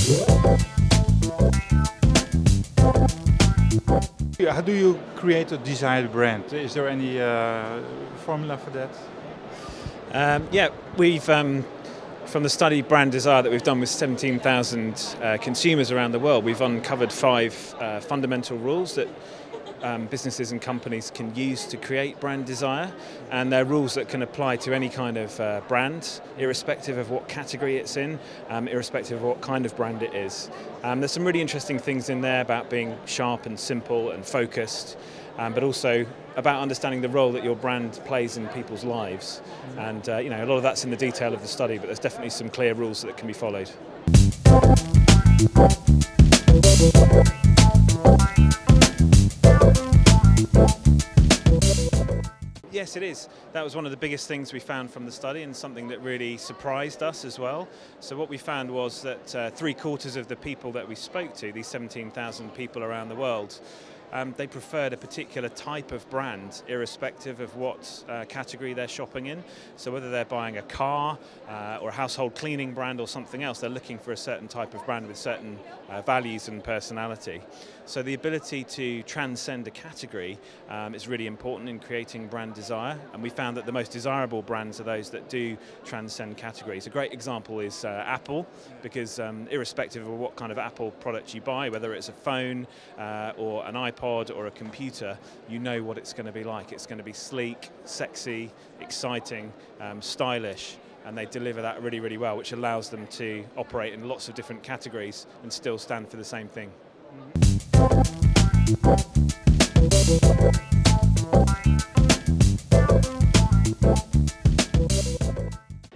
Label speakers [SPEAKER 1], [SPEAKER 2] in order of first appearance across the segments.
[SPEAKER 1] How do you create a desired brand? Is there any formula for that?
[SPEAKER 2] Yeah, we've from the study Brand Desire that we've done with 17,000 consumers around the world, we've uncovered 5 fundamental rules that businesses and companies can use to create brand desire, and they're rules that can apply to any kind of brand, irrespective of what category it's in, irrespective of what kind of brand it is. There's some really interesting things in there about being sharp and simple and focused, but also about understanding the role that your brand plays in people's lives. And you know, a lot of that's in the detail of the study, but there's definitely some clear rules that can be followed. Yes, it is. That was one of the biggest things we found from the study, and something that really surprised us as well. So what we found was that 3/4 of the people that we spoke to, these 17,000 people around the world, they preferred a particular type of brand, irrespective of what category they're shopping in. So whether they're buying a car or a household cleaning brand or something else, they're looking for a certain type of brand with certain values and personality. So the ability to transcend a category is really important in creating brand desire, and we found that the most desirable brands are those that do transcend categories. A great example is Apple, because irrespective of what kind of Apple product you buy, whether it's a phone or an iPod or a computer, you know what it's going to be like. It's going to be sleek, sexy, exciting, stylish, and they deliver that really, really well, which allows them to operate in lots of different categories and still stand for the same thing.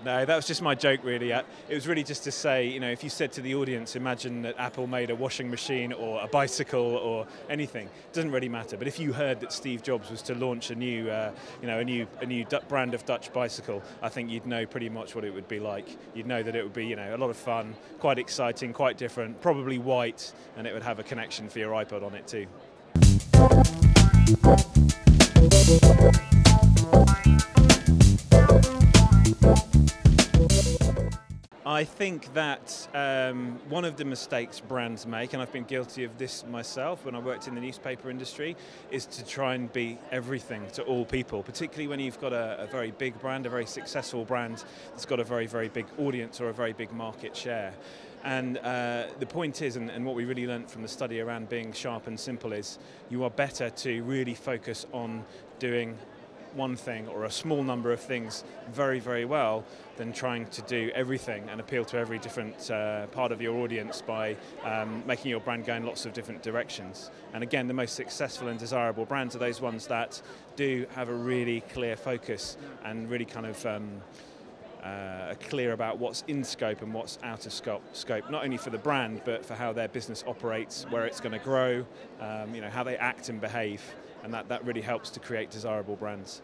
[SPEAKER 2] No, that was just my joke, really. It was really just to say, you know, if you said to the audience, imagine that Apple made a washing machine or a bicycle or anything, it doesn't really matter. But if you heard that Steve Jobs was to launch a new, a new brand of Dutch bicycle, I think you'd know pretty much what it would be like. You'd know that it would be, you know, a lot of fun, quite exciting, quite different, probably white, and it would have a connection for your iPod on it too. I think that one of the mistakes brands make, and I've been guilty of this myself when I worked in the newspaper industry, is to try and be everything to all people, particularly when you've got a very big brand, a very successful brand that's got a very, very big audience or a very big market share. And the point is, and what we really learned from the study around being sharp and simple, is you are better to really focus on doing one thing or a small number of things very, very well than trying to do everything and appeal to every different part of your audience by making your brand go in lots of different directions. And again, the most successful and desirable brands are those ones that do have a really clear focus and really kind of clear about what's in scope and what's out of scope, not only for the brand but for how their business operates, where it's going to grow, you know, how they act and behave, and that really helps to create desirable brands.